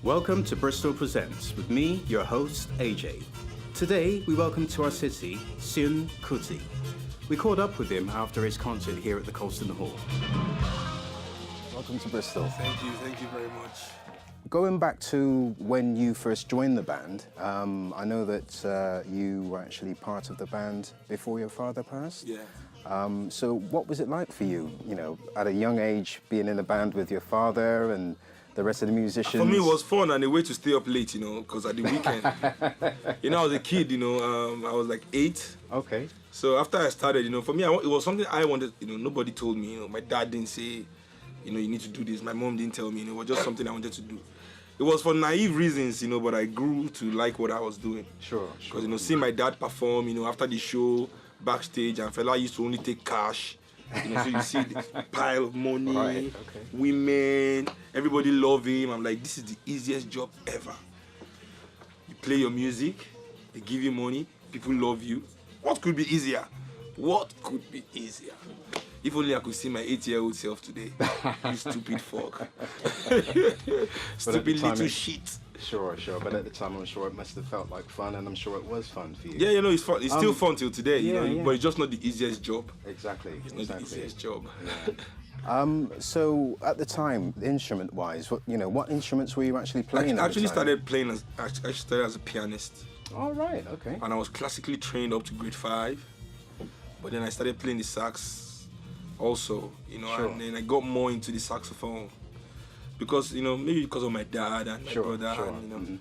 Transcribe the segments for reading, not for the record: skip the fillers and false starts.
Welcome to Bristol Presentz with me, your host, AJ. Today, we welcome to our city, Seun Kuti. We caught up with him after his concert here at the Colston Hall. Welcome to Bristol. Thank you very much. Going back to when you first joined the band, I know that you were actually part of the band before your father passed. Yeah. So what was it like for you, at a young age, being in a band with your father and the rest of the musicians? For me, it was fun and a way to stay up late, because at the weekend, I was a kid, I was like 8. Okay. So after I started, for me, it was something I wanted, nobody told me, my dad didn't say, you need to do this. My mom didn't tell me, it was just something I wanted to do. It was for naive reasons, but I grew to like what I was doing. Sure. Because, seeing my dad perform, after the show, backstage, and fella used to only take cash. So you see the pile of money, right, okay. Women, everybody love him. I'm like, this is the easiest job ever. You play your music, they give you money, people love you. What could be easier? What could be easier? If only I could see my 8-year-old self today. You stupid fuck. Stupid little shit. Sure. But at the time, I'm sure it must have felt like fun, and I'm sure it was fun for you. Yeah, it's fun. It's still fun till today, yeah. But it's just not the easiest job. Exactly. It's not the easiest job. Yeah. So at the time, instrument-wise, what instruments were you actually playing? I actually started as a pianist. All right. Okay. And I was classically trained up to grade 5, but then I started playing the sax, also, Sure. And then I got more into the saxophone. Because, maybe because of my dad and my brother, sure. and,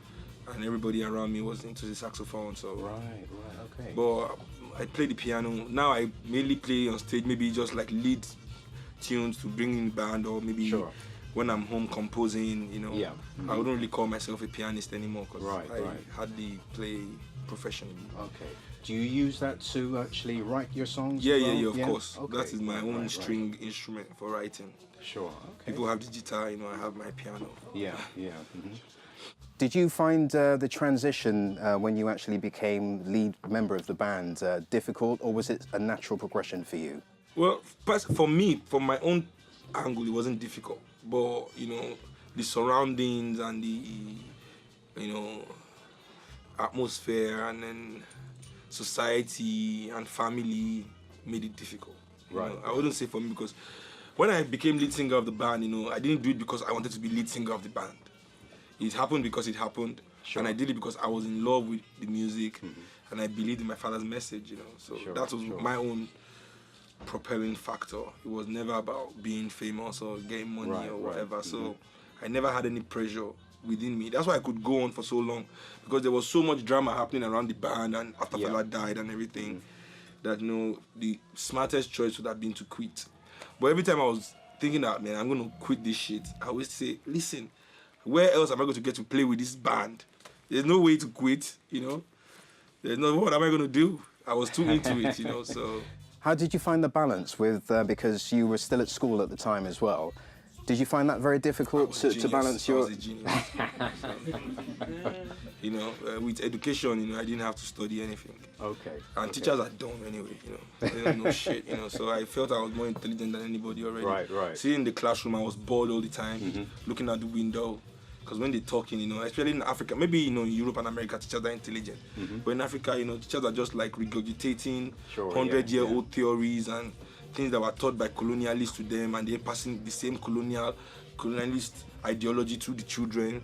and everybody around me was into the saxophone, so. Right, okay. But I play the piano. Now I mainly play on stage, maybe just like lead tunes to bring in the band, or maybe when I'm home composing, Yeah. I wouldn't really call myself a pianist anymore, because I right. hardly play professionally. Okay. Do you use that to actually write your songs? Yeah, of course. Okay. That is my own string instrument for writing. Sure, okay. People have the guitar, I have my piano. Yeah. Mm-hmm. Did you find the transition when you actually became lead member of the band difficult, or was it a natural progression for you? Well, for me, from my own angle, it wasn't difficult. But, the surroundings and the, atmosphere and then society and family made it difficult. Right. I wouldn't say for me, because when I became lead singer of the band, I didn't do it because I wanted to be lead singer of the band. It happened because it happened. Sure. And I did it because I was in love with the music, and I believed in my father's message, So that was my own propelling factor. It was never about being famous or getting money or whatever. So I never had any pressure within me. That's why I could go on for so long, because there was so much drama happening around the band, and after fella died and everything, that the smartest choice would have been to quit. But every time I was thinking that, man, I'm gonna quit this shit, I always say, listen, where else am I going to get to play with this band? There's no way to quit, There's no, what am I gonna do? I was too into it, so. How did you find the balance with, because you were still at school at the time as well, did you find that very difficult to balance your... I was a genius. With education, I didn't have to study anything. Okay. And teachers are dumb anyway, They don't know shit, So I felt I was more intelligent than anybody already. Right. Sitting in the classroom, I was bored all the time, looking at the window. Because when they're talking, especially in Africa, maybe, in Europe and America, teachers are intelligent. But in Africa, teachers are just like regurgitating 100-year-old theories and things that were taught by colonialists to them, and they're passing the same colonialist ideology to the children,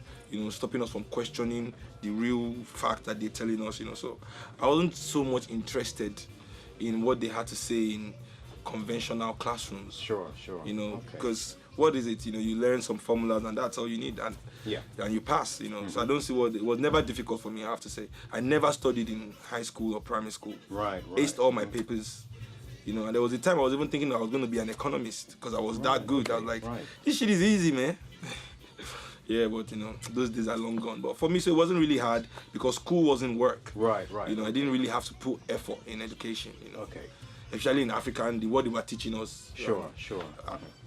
stopping us from questioning the real fact that they're telling us, So I wasn't so much interested in what they had to say in conventional classrooms. Sure. Because what is it? You learn some formulas and that's all you need, and you pass. So I don't see it was never difficult for me. I have to say, I never studied in high school or primary school. Right. Aced all my papers. And there was a time I was even thinking I was going to be an economist, because I was that good. I was like, this shit is easy, man. Yeah, but those days are long gone. But for me, so it wasn't really hard, because school wasn't work. Right. I didn't really have to put effort in education. Okay. Especially in Africa and what they were teaching us. Sure.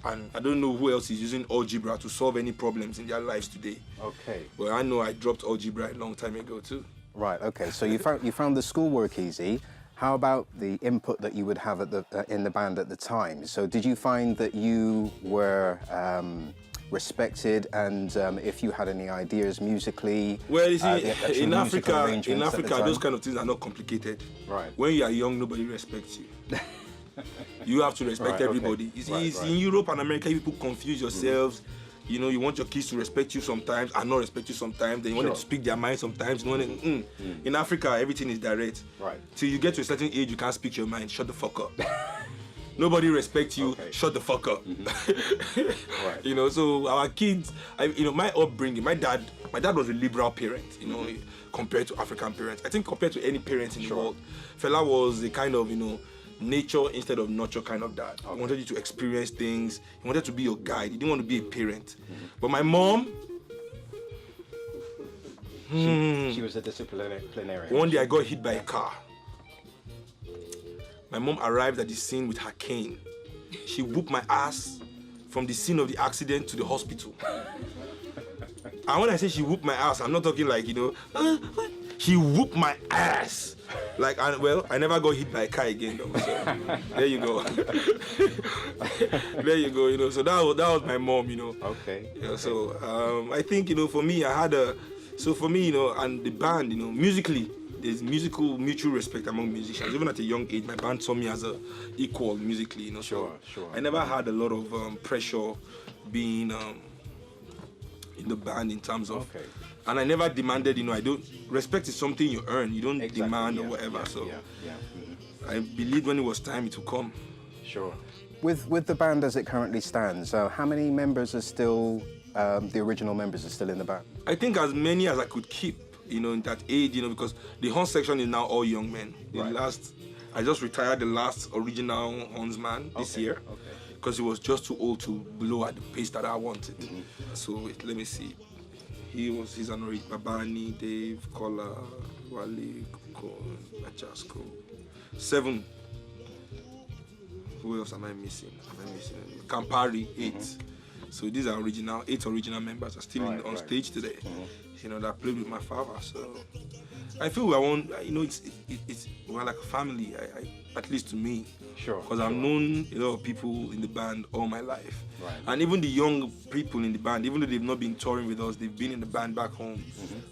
And I don't know who else is using algebra to solve any problems in their lives today. Okay. But I know I dropped algebra a long time ago too. Right. Okay. So you found the schoolwork easy. How about the input that you would have in the band at the time? So did you find that you were respected, and if you had any ideas musically? Well, you see, in Africa, those kind of things are not complicated. Right. When you are young, nobody respects you. You have to respect everybody. Okay. You see, in Europe and America, people confuse yourselves. You know, you want your kids to respect you sometimes and not respect you sometimes. Then you want them to speak their mind sometimes. In Africa, everything is direct. Right. Till you get to a certain age, you can't speak your mind. Shut the fuck up. Nobody respects you. Okay. Shut the fuck up. Right. You know, so our kids, my upbringing, my dad was a liberal parent, compared to African parents. I think compared to any parent in the world, Fela was a kind of, nature instead of nurture kind of dad. He wanted you to experience things. He wanted to be your guide. He didn't want to be a parent. But my mom, she was a disciplinarian. One day I got hit by a car. My mom arrived at the scene with her cane. She whooped my ass from the scene of the accident to the hospital. And when I say she whooped my ass, I'm not talking like, she whooped my ass. Like, I never got hit by a car again, though. So, there you go. There you go, So that was my mom, Okay. So I think, for me, I had and the band, musically, there's mutual respect among musicians. Even at a young age, my band saw me as a equal musically, Sure. I never had a lot of pressure being in the band in terms of, and I never demanded. Respect is something you earn. You don't demand or whatever. I believed when it was time, it would come. Sure. With the band as it currently stands, how many members are still the original members are still in the band? I think as many as I could keep. In that age, because the horn section is now all young men. I just retired the last original hornsman this year because he was just too old to blow at the pace that I wanted. So let me see. He's an original. Babani, Dave, Kola, Wale, Achasko. 7. Who else am I missing? Campari, 8. So these are 8 original members are still on stage today. That played with my father. So I feel we're like a family. At least to me. Sure. Because I've known a lot of people in the band all my life. Right. And even the young people in the band, even though they've not been touring with us, they've been in the band back home.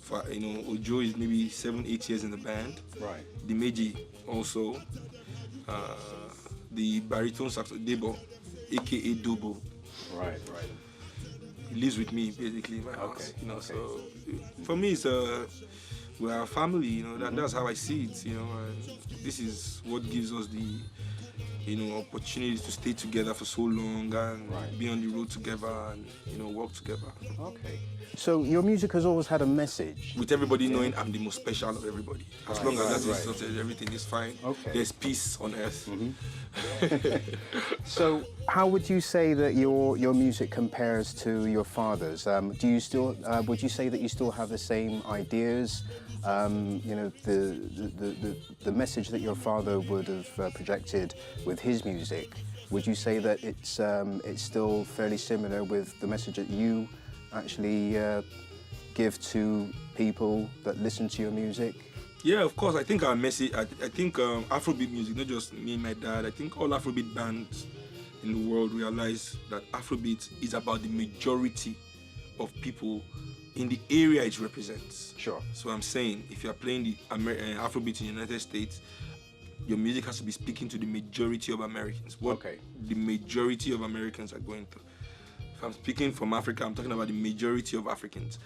For Ojo is maybe 7-8 years in the band. Right. The Meji also. The baritone saxophone Debo, aka Dobo. Right. He lives with me basically in my house. So for me it's we're a family, that's how I see it, and this is what gives us the opportunity to stay together for so long and be on the road together and work together. Okay. So your music has always had a message. With everybody knowing I'm the most special of everybody. As long as that is sorted, everything is fine. Okay. There's peace on earth. So how would you say that your music compares to your father's? Do you still would you say that you still have the same ideas? The message that your father would have projected with his music, would you say that it's still fairly similar with the message that you actually give to people that listen to your music? Yeah, of course. I think our message, I think Afrobeat music, not just me and my dad, I think all Afrobeat bands in the world realize that Afrobeat is about the majority of people in the area it represents. Sure. So I'm saying, if you're playing the Afrobeat in the United States, your music has to be speaking to the majority of Americans. The majority of Americans are going through. If I'm speaking from Africa, I'm talking about the majority of Africans.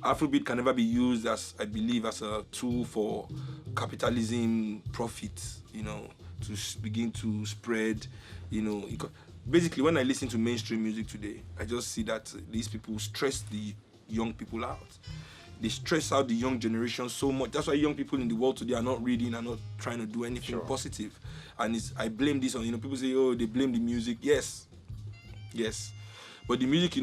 Afrobeat can never be used as, I believe, as a tool for capitalism, profits, to begin to spread, Basically, when I listen to mainstream music today, I just see that these people stress the young people out. They stress out the young generation so much. That's why young people in the world today are not reading, are not trying to do anything positive. And I blame this on, people say, they blame the music. Yes. But the music,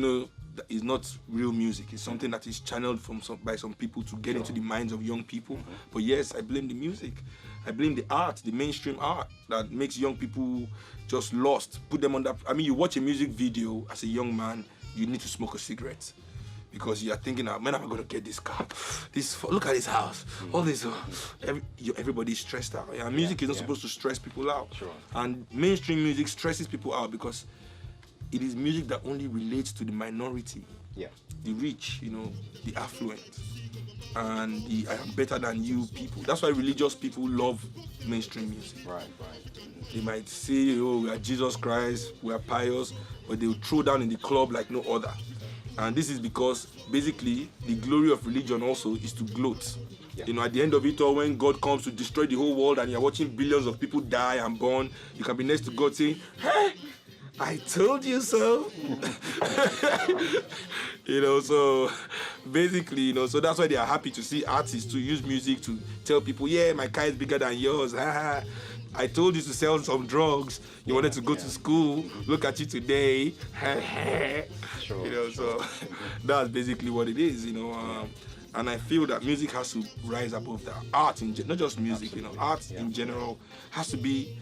is not real music. It's something that is channeled by some people to get into the minds of young people. But yes, I blame the music. I blame the art, the mainstream art that makes young people just lost. Put them on that. You watch a music video as a young man, you need to smoke a cigarette. Because you are thinking, when am I going to get this car? Look at this house. All this. Everybody's stressed out. Music is not supposed to stress people out. Sure. And mainstream music stresses people out because it is music that only relates to the minority, the rich, the affluent, and the I am better than you people. That's why religious people love mainstream music. Right. They might say, oh, we are Jesus Christ, we are pious, but they will throw down in the club like no other. And this is because basically the glory of religion also is to gloat. Yeah. At the end of it all, when God comes to destroy the whole world and you're watching billions of people die and burn, you can be next to God saying, hey, I told you so. So basically, so that's why they are happy to see artists to use music to tell people, yeah, my car is bigger than yours. I told you to sell some drugs. You wanted to go to school. Look at you today. So that's basically what it is, And I feel that music has to rise above that. Art, not just music, art in general has to be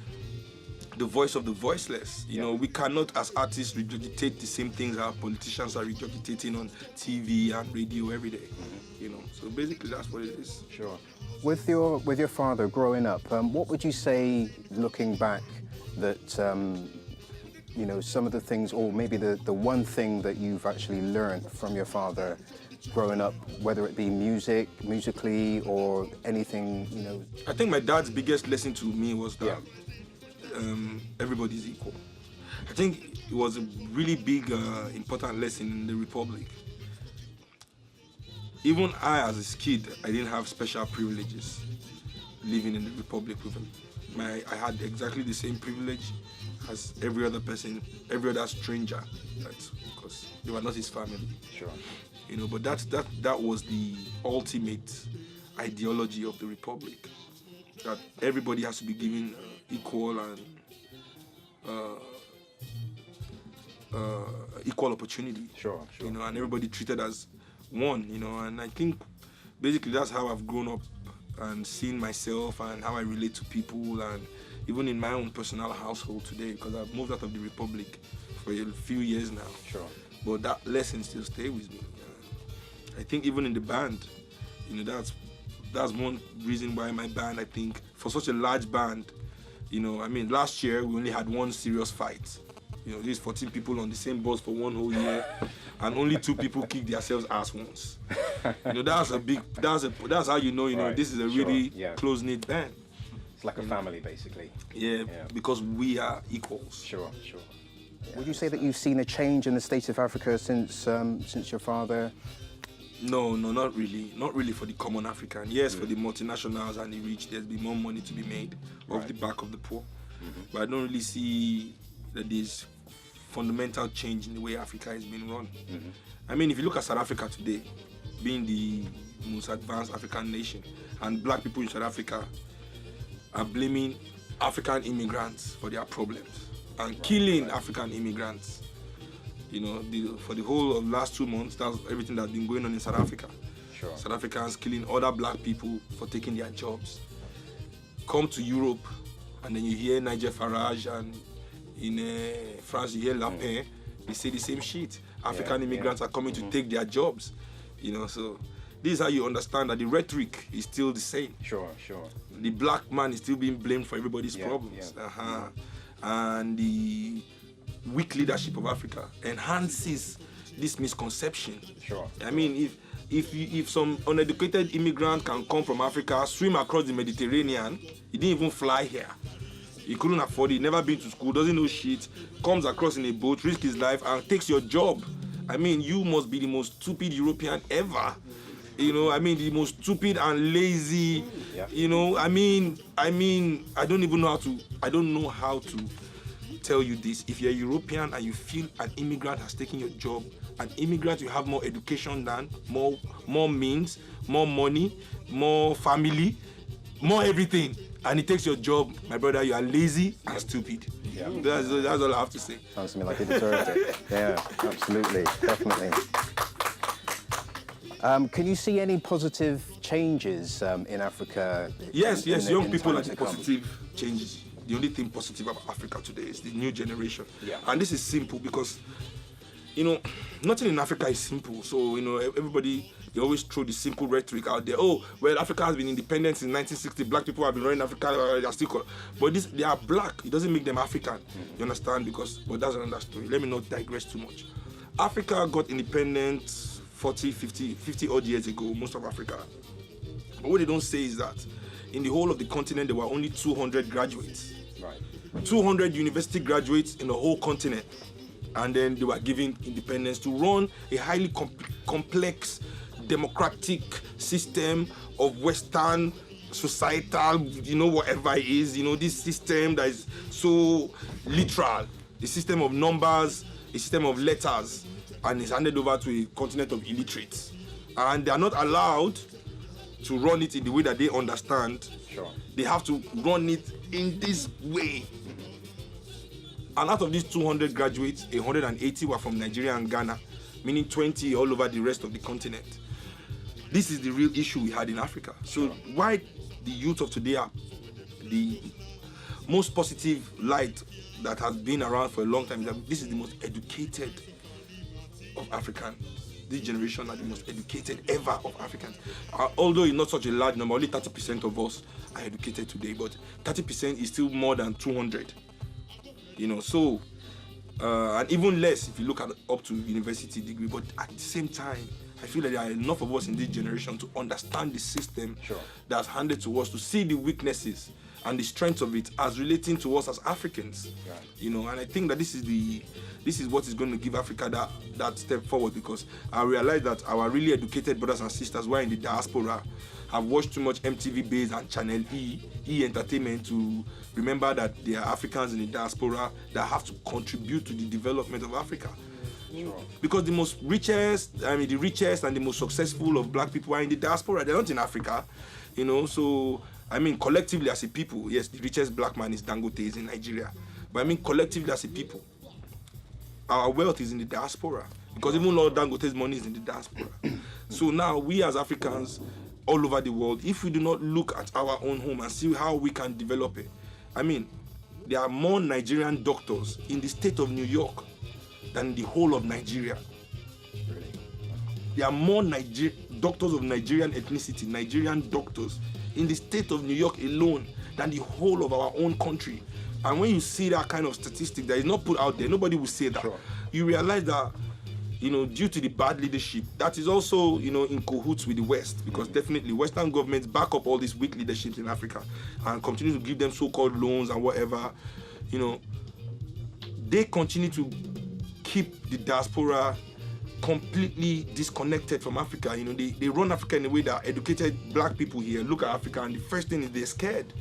the voice of the voiceless. We cannot, as artists, regurgitate the same things our politicians are regurgitating on TV and radio every day. So basically that's what it is. Sure. With your father growing up, what would you say, looking back, that some of the things, or maybe the one thing that you've actually learned from your father growing up, whether it be musically or anything, I think my dad's biggest lesson to me was that everybody's equal. I think it was a really big, important lesson in the Republic. Even I, as a kid, I didn't have special privileges living in the Republic with him. I had exactly the same privilege as every other person, every other stranger, because they were not his family. Sure. But that was the ultimate ideology of the Republic, that everybody has to be given equal and equal opportunity. Sure. And everybody treated as one, and I think basically that's how I've grown up and seen myself and how I relate to people, and even in my own personal household today, because I've moved out of the Republic for a few years now. Sure. But that lesson still stays with me. I think even in the band, that's one reason why my band, I think, for such a large band, last year we only had one serious fight. These 14 people on the same bus for one whole year, and only 2 people kicked themselves ass once. That's how right. This is a really close-knit band. It's like a family, basically. Yeah, because we are equals. Sure. Yeah. Would you say that you've seen a change in the state of Africa since your father? No, not really. Not really for the common African. Yes, for the multinationals and the rich, there's been more money to be made off the back of the poor. Mm-hmm. But I don't really see that there's fundamental change in the way Africa is being run. Mm-hmm. If you look at South Africa today, being the most advanced African nation, and black people in South Africa are blaming African immigrants for their problems and killing African immigrants. For the whole of the last 2 months, that's everything that's been going on in South Africa. Sure. South Africans killing other black people for taking their jobs. Come to Europe, and then you hear Nigel Farage, and in France you hear Le Pen. They say the same shit. African immigrants are coming to take their jobs. So this is how you understand that the rhetoric is still the same. Sure. The black man is still being blamed for everybody's problems. And the weak leadership of Africa enhances this misconception. Sure. If some uneducated immigrant can come from Africa, swim across the Mediterranean, he didn't even fly here. He couldn't afford it, never been to school, doesn't know shit, comes across in a boat, risks his life, and takes your job. You must be the most stupid European ever. The most stupid and lazy. Yeah. I don't know how to tell you this. If you're a European and you feel an immigrant has taken your job, an immigrant will have more education than, more means, more money, more family, more everything, and he takes your job, my brother, you are lazy and stupid. Yeah. That's all I have to say. Sounds to me like he deserved it. Yeah, absolutely, definitely. Can you see any positive changes in Africa? Yes, young people are the positive changes. The only thing positive about Africa today is the new generation. Yeah. And this is simple because you know, nothing in Africa is simple. So, you know, everybody, they always throw the simple rhetoric out there. Oh, well, Africa has been independent since 1960. Black people have been running Africa. They are still but they are black. It doesn't make them African. You understand? But that's another story. Let me not digress too much. Africa got independent 40, 50 odd years ago, most of Africa. But what they don't say is that in the whole of the continent, there were only 200 graduates. Right. 200 university graduates in the whole continent. And then they were given independence to run a highly complex democratic system of Western societal, you know, whatever it is, you know, this system that is so literal, a system of numbers, a system of letters, and it's handed over to a continent of illiterates. And they are not allowed to run it in the way that they understand. Sure. They have to run it in this way. And out of these 200 graduates, 180 were from Nigeria and Ghana, meaning 20 all over the rest of the continent. This is the real issue we had in Africa. So why the youth of today are the most positive light that has been around for a long time is that this is the most educated of Africans. This generation are the most educated ever of Africans. Although it's not such a large number, only 30% of us are educated today, but 30% is still more than 200. You know, so, and even less if you look at up to university degree, but at the same time, I feel that there are enough of us in this generation to understand the system that's handed to us, to see the weaknesses and the strengths of it as relating to us as Africans. Right. You know, and I think that this is what is going to give Africa that step forward, because I realize that our really educated brothers and sisters who are in the diaspora have watched too much MTV Base and Channel E Entertainment to remember that they are Africans in the diaspora that have to contribute to the development of Africa. Sure. Because the richest and the most successful of black people are in the diaspora. They're not in Africa, you know. So I mean, collectively as a people, yes, the richest black man is Dangote, is in Nigeria. But I mean, collectively as a people, our wealth is in the diaspora, because even Lord Dangote's money is in the diaspora. So now we as Africans all over the world, if we do not look at our own home and see how we can develop it, I mean, there are more Nigerian doctors in the state of New York than the whole of Nigeria. Really? There are more doctors of Nigerian ethnicity, Nigerian doctors, in the state of New York alone than the whole of our own country. And when you see that kind of statistic that is not put out there, nobody will say that. Sure. You realize that, you know, due to the bad leadership, that is also, you know, in cahoots with the West, because definitely Western governments back up all these weak leaderships in Africa and continue to give them so-called loans and whatever. You know, they continue to keep the diaspora completely disconnected from Africa. You know, they run Africa in a way that educated black people here look at Africa, and the first thing is they're scared.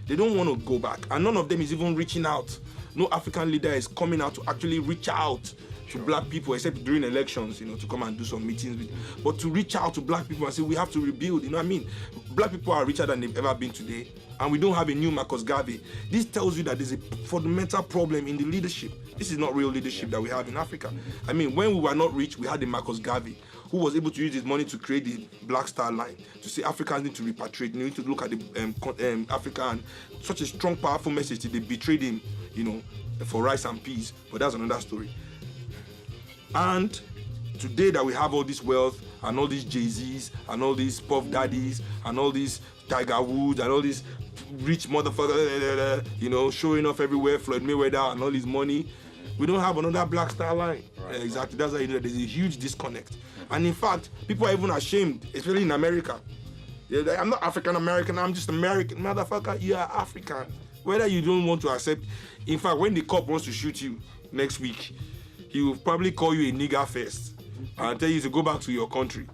They don't want to go back, and none of them is even reaching out. No African leader is coming out to actually reach out to black people, except during elections, you know, to come and do some meetings with. But to reach out to black people and say, we have to rebuild, you know what I mean? Black people are richer than they've ever been today, and we don't have a new Marcus Garvey. This tells you that there's a fundamental problem in the leadership. This is not real leadership that we have in Africa. I mean, when we were not rich, we had the Marcus Garvey, who was able to use his money to create the Black Star Line, to say Africans need to repatriate, you need to look at the Africa, and such a strong, powerful message that they betrayed him, you know, for rice and peas. But that's another story. And today that we have all this wealth and all these Jay-Z's and all these Puff Daddies and all these Tiger Woods and all these rich motherfuckers, you know, showing off everywhere, Floyd Mayweather and all his money, we don't have another Black Star Line. Right. Exactly. That's how you know there's a huge disconnect. And in fact, people are even ashamed, especially in America. I'm not African American, I'm just American. Motherfucker, you are African. Whether you don't want to accept. In fact, when the cop wants to shoot you next week, he will probably call you a nigger first and tell you to go back to your country.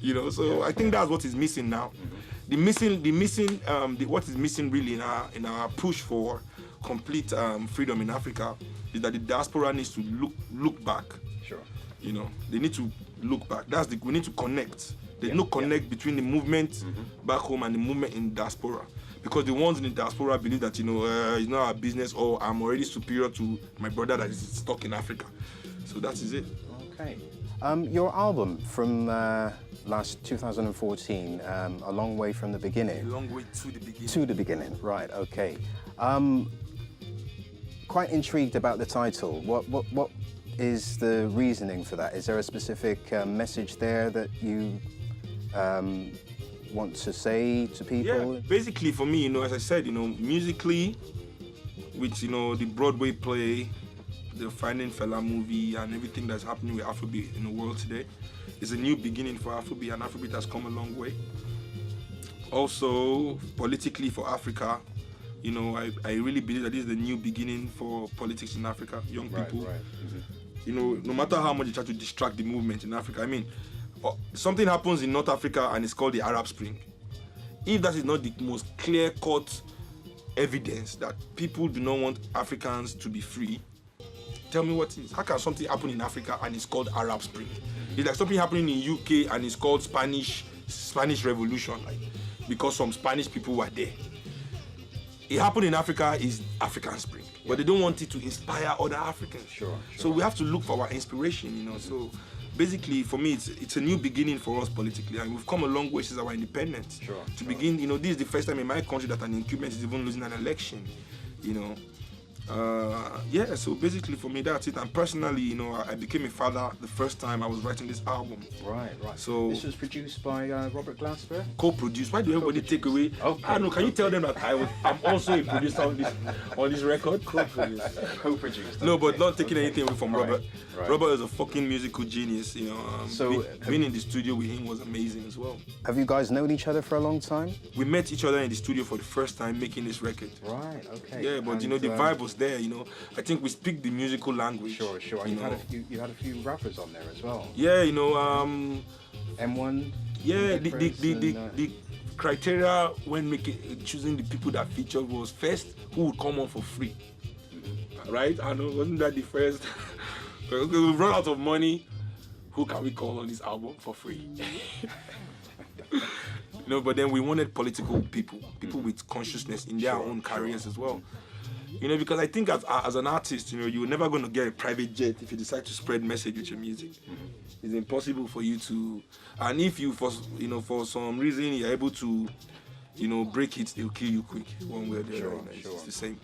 You know, so I think that's what is missing now. What is missing really in our push for complete freedom in Africa is that the diaspora needs to look back. Sure. You know, they need to look back. We need to connect. There's no connect between the movement back home and the movement in diaspora. Because the ones in the diaspora believe that, you know, it's not our business, or I'm already superior to my brother that is stuck in Africa. So that is it. Okay. Your album from last 2014, A Long Way from the Beginning. A Long Way to the Beginning. To the Beginning, right, okay. Quite intrigued about the title. What is the reasoning for that? Is there a specific message there that you want to say to people? Yeah, basically for me, as I said, musically, with, the Broadway play, the Finding Fela movie, and everything that's happening with Afrobeat in the world today, is a new beginning for Afrobeat, and Afrobeat has come a long way. Also, politically for Africa, I really believe that this is the new beginning for politics in Africa, young people. Right. Mm-hmm. No matter how much you try to distract the movement in Africa, something happens in North Africa and it's called the Arab Spring. If that is not the most clear-cut evidence that people do not want Africans to be free, tell me what is. How can something happen in Africa and it's called Arab Spring? It's like something happening in UK and it's called Spanish Revolution, because some Spanish people were there. It happened in Africa is African Spring, but they don't want it to inspire other Africans. Sure. So we have to look for our inspiration, So basically, for me, it's a new beginning for us politically, and we've come a long way since our independence. To begin, this is the first time in my country that an incumbent is even losing an election, So basically for me, that's it. And personally, I became a father the first time I was writing this album. Right. So this was produced by Robert Glasper? Co-produced. Why do everybody take away? Okay. Arnaud, can you tell them that I'm also a producer on this record? Co-produced. No, but not taking anything away from Robert. Right. Robert is a fucking musical genius, So being in the studio with him was amazing as well. Have you guys known each other for a long time? We met each other in the studio for the first time making this record. Right, okay. Yeah, but the vibe was there, I think we speak the musical language. Sure. And you had a few rappers on there as well. Yeah, M1. Yeah, the criteria when choosing the people that featured was first who would come on for free. Right? I know, wasn't that the first? We've run out of money. Who can we call on this album for free? But then we wanted political people with consciousness in their own careers as well. Because I think as an artist, you're never going to get a private jet if you decide to spread message with your music. It's impossible for you to, and if you for some reason you're able to, break it, they'll kill you quick one way or the other. It's the same.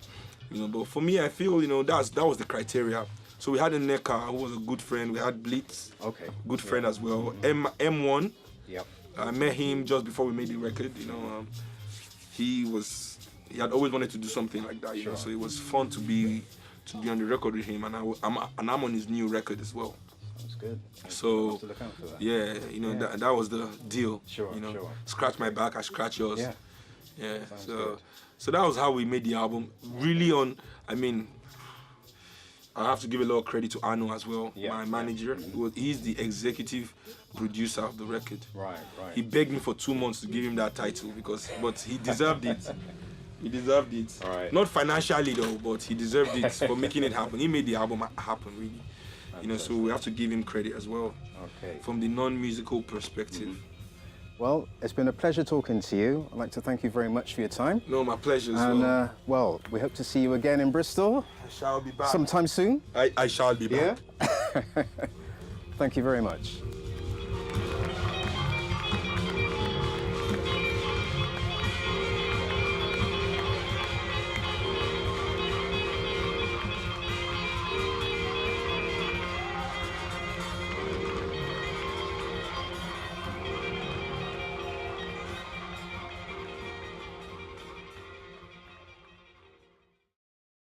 But for me, I feel that was the criteria. So we had a Neka who was a good friend. We had Blitz, good friend as well. M1. Yep. I met him just before we made the record. He had always wanted to do something like that. So it was fun to be on the record with him, and I'm on his new record as well. That's good. So have to look out for that. Yeah, that was the deal. Sure. Scratch my back, I scratch yours. Yeah. So that was how we made the album. Really I have to give a lot of credit to Arnaud as well, my manager. He's the executive producer of the record. Right. He begged me for 2 months to give him that title but he deserved it. He deserved it. Right. Not financially though, but he deserved it for making it happen. He made the album happen, really. So we have to give him credit as well. Okay. From the non-musical perspective. Well, it's been a pleasure talking to you. I'd like to thank you very much for your time. No, my pleasure as well. And we hope to see you again in Bristol. I shall be back. Sometime soon. I shall be back. Yeah? Thank you very much.